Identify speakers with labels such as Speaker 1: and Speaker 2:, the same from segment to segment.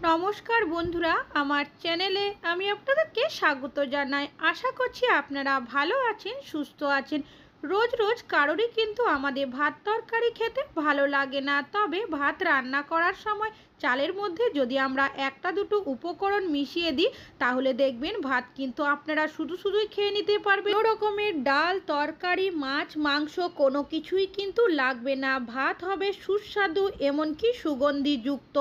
Speaker 1: নমস্কার বন্ধুরা, আমার চ্যানেলে আমি আপনাদেরকে স্বাগত জানাই। আশা করছি আপনারা ভালো আছেন, সুস্থ আছেন। রোজ রোজ কারোরই কিন্তু আমাদের ভাত তরকারি খেতে ভালো লাগে না, তবে ভাত রান্না করার সময় চালের মধ্যে যদি আমরা একটা দুটো উপকরণ মিশিয়ে দিই তাহলে দেখবেন ভাত কিন্তু আপনারা শুধু শুধুই খেয়ে নিতে পারবেন। কোনো রকমের ডাল তরকারি মাছ মাংস কোনো কিছুই কিন্তু লাগবে না, ভাত হবে সুস্বাদু এমনকি সুগন্ধিযুক্ত।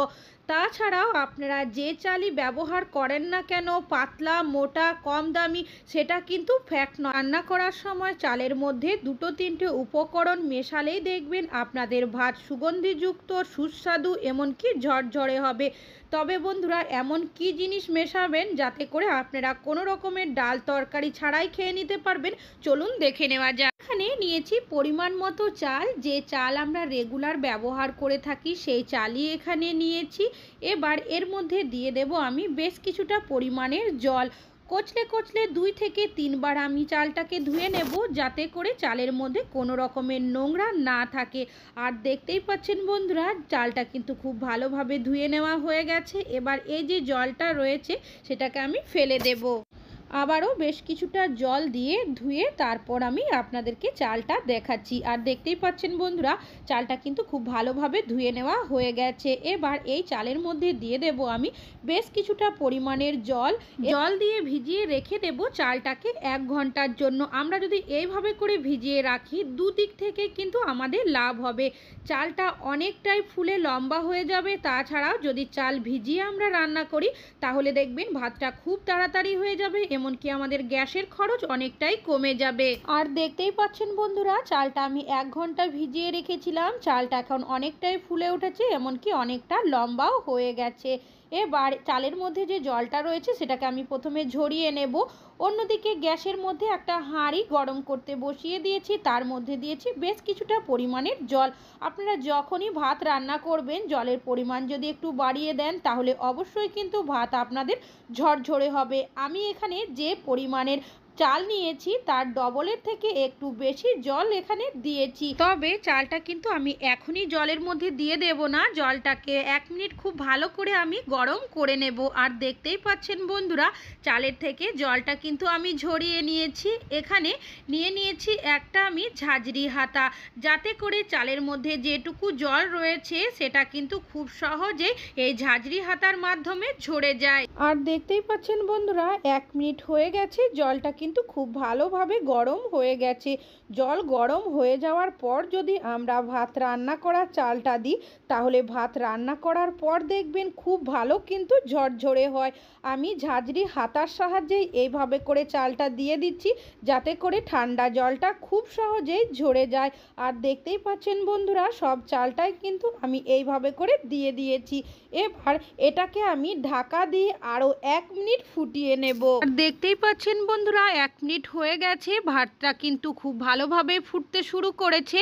Speaker 1: তাছাড়াও আপনারা যে চালই ব্যবহার করেন না কেন, পাতলা মোটা কম দামি সেটা কিন্তু ফ্যাক্ট নয়। রান্না করার সময় চালের মধ্যে দুটো তিনটে উপকরণ মেশালেই দেখবেন আপনাদের ভাত সুগন্ধিযুক্ত সুস্বাদু এমনকি ঝরঝরে হবে। তবে বন্ধুরা, এমন কি জিনিস মেশাবেন যাতে করে আপনারা কোনো রকমের ডাল তরকারি ছাড়াই খেয়ে নিতে পারবেন, চলুন দেখে নেওয়া যাক। এখানে নিয়েছি পরিমাণ মতো চাল, যে চাল আমরা রেগুলার ব্যবহার করে থাকি সেই চালই এখানে নিয়েছি। এবার এর মধ্যে দিয়ে দেব আমি বেশ কিছুটা পরিমাণের জল। কচলে কচলে 2 থেকে 3 বার আমি চালটাকে ধুয়ে নেব যাতে করে চালের মধ্যে কোনো রকমের নোংরা না থাকে। আর দেখতেই পাচ্ছেন বন্ধুরা, চালটা কিন্তু খুব ভালোভাবে ধুয়ে নেওয়া হয়ে গেছে। এবার এই যে জলটা রয়েছে সেটাকে আমি ফেলে দেব। আবারও বেশ কিছুটা জল দিয়ে ধুয়ে তারপর আমি আপনাদেরকে চালটা দেখাচ্ছি। আর দেখতেই পাচ্ছেন বন্ধুরা, চালটা কিন্তু খুব ভালোভাবে ধুয়ে নেওয়া হয়ে গেছে। এবার এই চালের মধ্যে দিয়ে দেব আমি বেশ কিছুটা পরিমাণের জল দিয়ে ভিজিয়ে রেখে দেব চালটাকে 1 ঘন্টার জন্য। আমরা যদি এইভাবে করে ভিজিয়ে রাখি দুদিক থেকে কিন্তু আমাদের লাভ হবে। চালটা অনেকটাই ফুলে লম্বা হয়ে যাবে। তাছাড়াও যদি চাল ভিজিয়ে আমরা রান্না করি তাহলে দেখবেন ভাতটা খুব তাড়াতাড়ি হয়ে যাবে, এমনকি আমাদের গ্যাসের খরচ অনেকটাই কমে যাবে। আর দেখতেই পাচ্ছেন বন্ধুরা, চালটা আমি 1 ঘন্টা ভিজিয়ে রেখেছিলাম। চালটা এখন অনেকটাই ফুলে উঠেছে, এমনকি অনেকটা লম্বাও হয়ে গেছে। এবার চালের মধ্যে যে জলটা রয়েছে সেটাকে আমি প্রথমে ঝরিয়ে নেব। অন্যদিকে গ্যাসের মধ্যে একটা হাঁড়ি গরম করতে বসিয়ে দিয়েছি, তার মধ্যে দিয়েছি বেশ কিছুটা পরিমাণের জল। আপনারা যখনই ভাত রান্না করবেন জলের পরিমাণ যদি একটু বাড়িয়ে দেন তাহলে অবশ্যই কিন্তু ভাত আপনাদের ঝরঝরে হবে। আমি এখানে যে পরিমাণের চাল নিয়েছি তার ডবলের থেকে একটু বেশি জল এখানে দিয়েছি। তবে চালটা কিন্তু আমি এখনই জলের মধ্যে দিয়ে দেব না, জলটাকে 1 মিনিট খুব ভালো করে আমি গরম করে নেব। আর দেখতেই পাচ্ছেন বন্ধুরা, চালের থেকে জলটা কিন্তু আমি ঝরিয়ে নিয়েছি। এখানে নিয়ে নিয়েছি একটা আমি ঝাঁঝরি হাতা, যাতে করে চালের মধ্যে যেটুকু জল রয়েছে সেটা কিন্তু খুব সহজে এই ঝাঁঝরি হাতার মাধ্যমে ঝরে যায়। আর দেখতেই পাচ্ছেন বন্ধুরা, 1 মিনিট হয়ে গেছে, জলটা কিন্তু খুব ভালোভাবে গরম হয়ে গেছে। জল গরম হয়ে যাওয়ার পর যদি আমরা ভাত রান্না করা চালটা দিই তাহলে ভাত রান্না করার পর দেখবেন খুব ভালো কিন্তু ঝরঝরে হয়। আমি ঝাঁঝরি হাতার সাহায্যে এইভাবে করে চালটা দিয়ে দিচ্ছি যাতে করে ঠান্ডা জলটা খুব সহজেই ঝরে যায়। আর দেখতেই পাচ্ছেন বন্ধুরা, সব চালটাই কিন্তু আমি এইভাবে করে দিয়ে দিয়েছি। এবার এটাকে আমি ঢাকা দিয়ে আরও 1 মিনিট ফুটিয়ে নেব। আর দেখতেই পাচ্ছেন বন্ধুরা, 1 মিনিট হয়ে গেছে, ভাতটা কিন্তু খুব ভালোভাবে ফুটতে শুরু করেছে।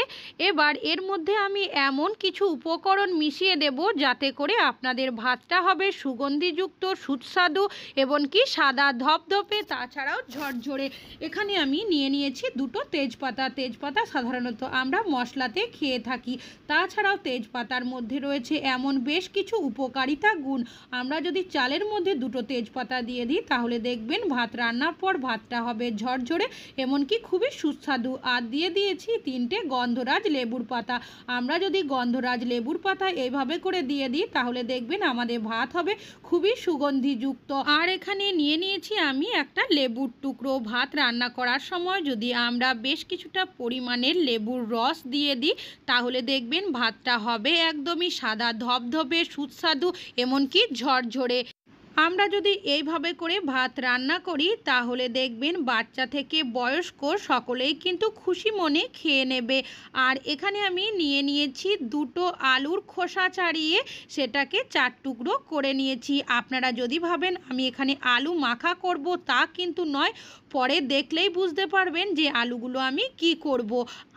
Speaker 1: এবার এর মধ্যে আমি এমন কিছু উপকরণ মিশিয়ে দেব যাতে করে আপনাদের ভাতটা হবে সুগন্ধিযুক্ত সুস্বাদু এমনকি সাদা ধপধপে, তাছাড়াও ঝরঝরে। এখানে আমি নিয়ে নিয়েছি 2টো তেজপাতা। তেজপাতা সাধারণত আমরা মশলাতে খেয়ে থাকি। তাছাড়াও তেজপাতার মধ্যে রয়েছে এমন বেশ কিছু উপকারিতা গুণ। আমরা যদি চালের মধ্যে 2টো তেজপাতা দিয়ে দিই তাহলে দেখবেন ভাত রান্নার পর ভাতটা হবে ঝরঝরে এমনকি খুবই সুস্বাদু। আর দিয়ে দিয়েছি 3টে গন্ধরাজ লেবুর পাতা। আমরা যদি গন্ধরাজ লেবুর পাতা এইভাবে করে দিয়ে দিই তাহলে দেখবেন আমাদের ভাত হবে খুবই সুগন্ধিযুক্ত। আর এখানে নিয়ে নিয়েছি আমি একটা লেবুর টুকরো। ভাত রান্না করার সময় যদি আমরা বেশ কিছুটা পরিমাণের লেবুর রস দিয়ে দিই তাহলে দেখবেন ভাতটা হবে একদমই সাদা ধপধপে সুস্বাদু এমনকি ঝরঝরে। আমরা যদি এইভাবে করে ভাত রান্না করি তাহলে দেখবেন বাচ্চা থেকে বয়স্ক সকলেই কিন্তু খুশি মনে খেয়ে নেবে। আর এখানে আমি নিয়ে নিয়েছি 2টো আলুর খোসা ছাড়িয়ে সেটাকে 4 টুকরো করে নিয়েছি। আপনারা যদি ভাবেন আমি এখানে আলু মাখা করব তা কিন্তু নয়, পরে দেখলেই বুঝতে পারবেন যে আলুগুলো আমি কি করব।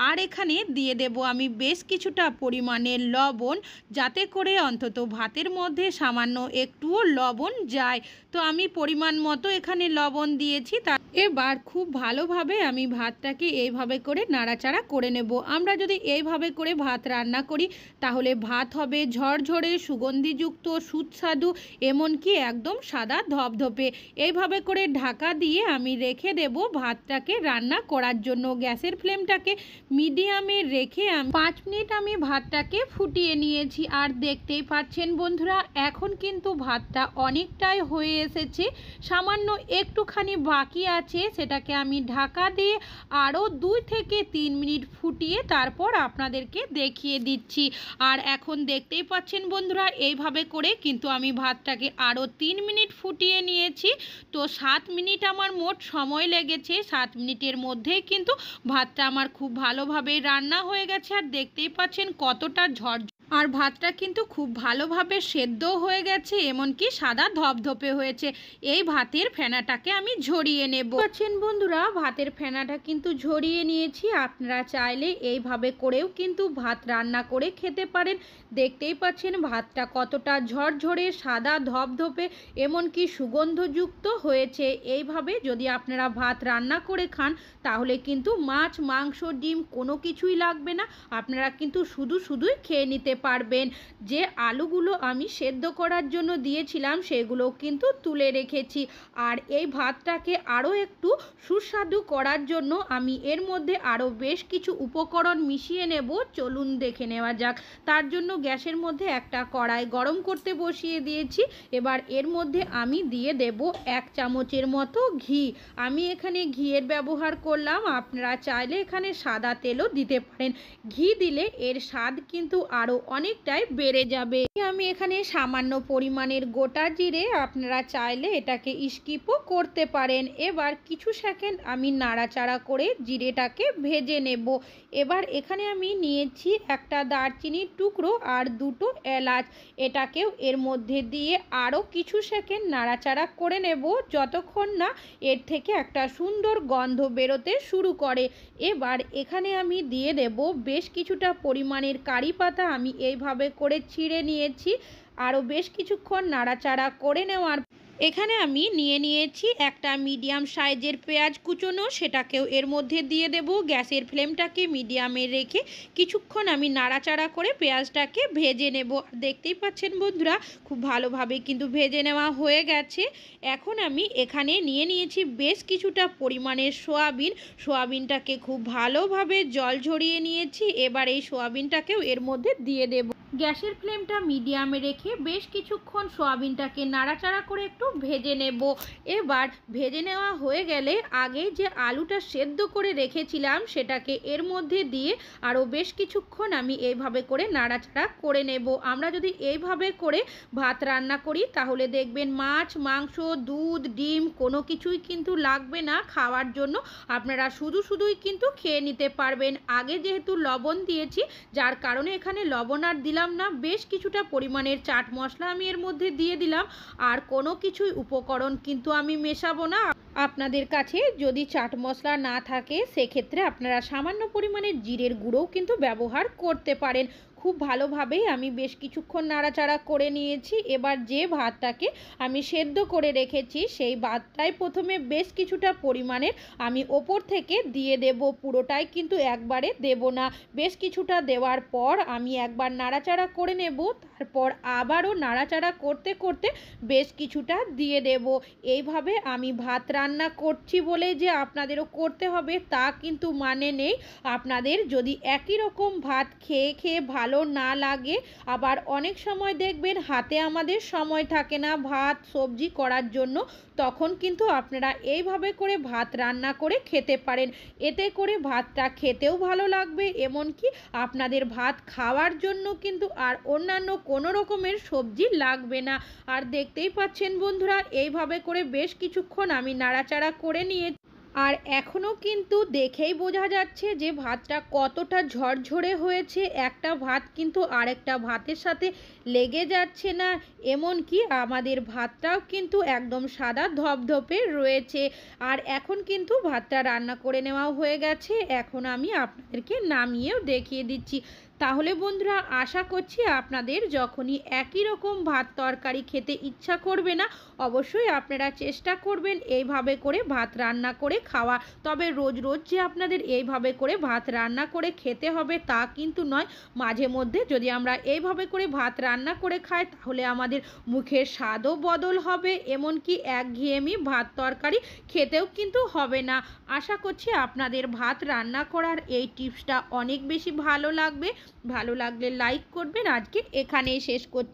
Speaker 1: আর এখানে দিয়ে দেব আমি বেশ কিছুটা পরিমাণের লবণ, যাতে করে অন্তত ভাতের মধ্যে সামান্য একটুও লবণ যায়। তো আমি পরিমাণ মতো এখানে লবণ দিয়েছি। এবার খুব ভালোভাবে আমি ভাতটাকে এইভাবে করে নাড়াচাড়া করে নেব। আমরা যদি এইভাবে করে ভাত রান্না করি তাহলে ভাত হবে ঝরঝরে, সুগন্ধিযুক্ত, সুস্বাদু, এমনকি একদম সাদা ধপধপে। এইভাবে করে ঢাকা দিয়ে আমি রেখে দেব ভাতটাকে রান্না করার জন্য। গ্যাসের ফ্লেমটাকে মিডিয়ামে রেখে 5 মিনিট আমি ভাতটাকে ফুটিয়ে নিয়েছি। আর দেখতেই পাচ্ছেন বন্ধুরা, এখন কিন্তু ভাতটা অনেকটাই হয়ে এসেছে, সামান্য একটুখানি বাকি আছে। সেটাকে আমি ঢাকা দিয়ে আরও 2 থেকে 3 মিনিট ফুটিয়ে তারপর আপনাদেরকে দেখিয়ে দিচ্ছি। আর এখন দেখতেই পাচ্ছেন বন্ধুরা, এইভাবে করে কিন্তু আমি ভাতটাকে আরও 3 মিনিট ফুটিয়ে নিয়েছি। তো 7 মিনিট আমার মোট সময় লেগেছে। 7 মিনিটের মধ্যেই কিন্তু ভাতটা আমার খুব ভালোভাবে রান্না হয়ে গেছে। আর দেখতেই পাচ্ছেন কতটা আর ভাতটা কিন্তু খুব ভালোভাবে সেদ্ধ হয়ে গেছে, এমনকি সাদা ধপধপে হয়েছে। এই ভাতের ফেনাটাকে আমি ঝরিয়ে নেব। পাচ্ছেন বন্ধুরা, ভাতের ফেনাটা কিন্তু ঝরিয়ে নিয়েছি। আপনারা চাইলে এইভাবে করেও কিন্তু ভাত রান্না করে খেতে পারেন। দেখতেই পাচ্ছেন ভাতটা কতটা ঝরঝরে, সাদা ধপধপে, এমনকি সুগন্ধযুক্ত হয়েছে। এইভাবে যদি আপনারা ভাত রান্না করে খান তাহলে কিন্তু মাছ, মাংস, ডিম কোনো কিছুই লাগবে না। আপনারা কিন্তু শুধুই খেয়ে নিতে পারবেন। যে আলুগুলো আমি সেদ্ধ করার জন্য দিয়েছিলাম সেগুলো কিন্তু তুলে রেখেছি। আর এই ভাতটাকে আরও একটু সুস্বাদু করার জন্য আমি এর মধ্যে আরও বেশ কিছু উপকরণ মিশিয়ে নেব। চলুন দেখে নেওয়া যাক। তার জন্য গ্যাসের মধ্যে একটা কড়াই গরম করতে বসিয়ে দিয়েছি। এবার এর মধ্যে আমি দিয়ে দেব 1 চামচের মতো ঘি। আমি এখানে ঘিয়ের ব্যবহার করলাম, আপনারা চাইলে এখানে সাদা তেলও দিতে পারেন। ঘি দিলে এর স্বাদ কিন্তু আরও অনেকটাই বেড়ে যাবে। আমি এখানে সামান্য পরিমাণের গোটা জিরে, আপনারা চাইলে এটাকে স্কিপও করতে পারেন। এবার কিছু সেকেন্ড আমি নাড়াচাড়া করে জিরেটাকে ভেজে নেব। এবার এখানে আমি নিয়েছি একটা দারচিনির টুকরো আর 2টো এলাচ। এটাকেও এর মধ্যে দিয়ে আরও কিছু সেকেন্ড নাড়াচাড়া করে নেব, যতক্ষণ না এর থেকে একটা সুন্দর গন্ধ বেরোতে শুরু করে। এবার এখানে আমি দিয়ে দেব বেশ কিছুটা পরিমাণের কারি পাতা। আমি এইভাবে করে ছিঁড়ে নিয়েছি। আরও বেশ কিছুক্ষণ নাড়াচাড়া করে নেওয়ার এখানে আমি নিয়েছি একটা মিডিয়াম সাইজের পেঁয়াজ কুচোনো, সেটাকেও এর মধ্যে দিয়ে দেব। গ্যাসের ফ্লেমটাকে মিডিয়ামে রেখে কিছুক্ষণ আমি নাড়াচাড়া করে পেঁয়াজটাকে ভেজে নেব। দেখতেই পাচ্ছেন বন্ধুরা, খুব ভালোভাবে কিন্তু ভেজে নেওয়া হয়ে গেছে। এখন আমি এখানে নিয়েছি বেশ কিছুটা পরিমাণের সোয়াবিনটাকে খুব ভালোভাবে জল ঝরিয়ে নিয়েছি। এবার এই সোয়াবিনটাকেও এর মধ্যে দিয়ে দেব। গ্যাসের ফ্লেমটা মিডিয়ামে রেখে বেশ কিছুক্ষণ সোয়াবিনটাকে নাড়াচাড়া করে একটু ভেজে নেব। এবার ভেজে নেওয়া হয়ে গেলে আগে যে আলুটা সেদ্ধ করে রেখেছিলাম সেটাকে এর মধ্যে দিয়ে আরও বেশ কিছুক্ষণ আমি এইভাবে করে নাড়াচাড়া করে নেব। আমরা যদি এইভাবে করে ভাত রান্না করি তাহলে দেখবেন মাছ, মাংস, দুধ, ডিম কোনো কিছুই কিন্তু লাগবে না খাওয়ার জন্য। আপনারা শুধুই কিন্তু খেয়ে নিতে পারবেন। আগে যেহেতু লবণ দিয়েছি যার কারণে এখানে লবণ আর দিলাম না। বেশ কিছুটা পরিমাণের চাট মশলা আমি এর মধ্যে দিয়ে দিলাম। আর কোনো কিছুই উপকরণ কিন্তু আমি মেশাবো না। আপনাদের কাছে যদি চাট মশলা না থাকে সেক্ষেত্রে আপনারা সামান্য পরিমাণের জিরের গুঁড়োও কিন্তু ব্যবহার করতে পারেন। খুব ভালোভাবেই আমি বেশ কিছুক্ষণ নাড়াচাড়া করে নিয়েছি। এবার যে ভাতটাকে আমি সেদ্ধ করে রেখেছি সেই ভাতটাই প্রথমে বেশ কিছুটা পরিমাণের আমি ওপর থেকে দিয়ে দেব। পুরোটাই কিন্তু একবারে দেব না, বেশ কিছুটা দেওয়ার পর আমি একবার নাড়াচাড়া করে নেব। তারপর আবারও নাড়াচাড়া করতে করতে বেশ কিছুটা দিয়ে দেব। এইভাবে আমি ভাত রান্না করছি বলে যে আপনাদেরও করতে হবে তা কিন্তু মানে নেই। আপনাদের যদি একই রকম ভাত খেয়ে ভালো না লাগে, আবার অনেক সময় দেখবেন হাতে আমাদের সময় থাকে না ভাত সবজি করার জন্য, তখন কিন্তু আপনারা এইভাবে করে ভাত রান্না করে খেতে পারেন। এতে করে ভাতটা খেতেও ভালো লাগবে, এমনকি আপনাদের ভাত খাওয়ার জন্য কিন্তু আর অন্যান্য কোনো রকমের সবজি লাগবে না। আর দেখতেই পাচ্ছেন বন্ধুরা, এইভাবে করে বেশ কিছুক্ষণ আমি নাড়াচাড়া করে নিয়ে আর এখনও কিন্তু দেখেই বোঝা যাচ্ছে যে ভাতটা কতটা ঝরঝরে হয়েছে। একটা ভাত কিন্তু আরেকটা ভাতের সাথে লেগে যাচ্ছে না, এমনকি আমাদের ভাতটাও কিন্তু একদম সাদা ধপধপে রয়েছে। আর এখন কিন্তু ভাতটা রান্না করে নেওয়া হয়ে গেছে। এখন আমি আপনাদেরকে নামিয়েও দেখিয়ে দিচ্ছি। তাহলে বন্ধুরা আশা করছি আপনাদের যখনই একই রকম ভাত তরকারি খেতে ইচ্ছা করবে না, অবশ্যই আপনারা চেষ্টা করবেন এইভাবে করে ভাত রান্না করে খাওয়া। তবে রোজ রোজ যে আপনাদের এইভাবে করে ভাত রান্না করে খেতে হবে তা কিন্তু নয়। মাঝে মধ্যে যদি আমরা এইভাবে করে ভাত রান্না করে খাই তাহলে আমাদের মুখের স্বাদও বদল হবে, এমনকি একঘেয়েমি ভাত তরকারি খেতেও কিন্তু হবে না। আশা করছি আপনাদের ভাত রান্না করার এই টিপসটা অনেক বেশি ভালো লাগবে। ভালো লাগলে লাইক করবেন। আজকে এখানেই শেষ করছি।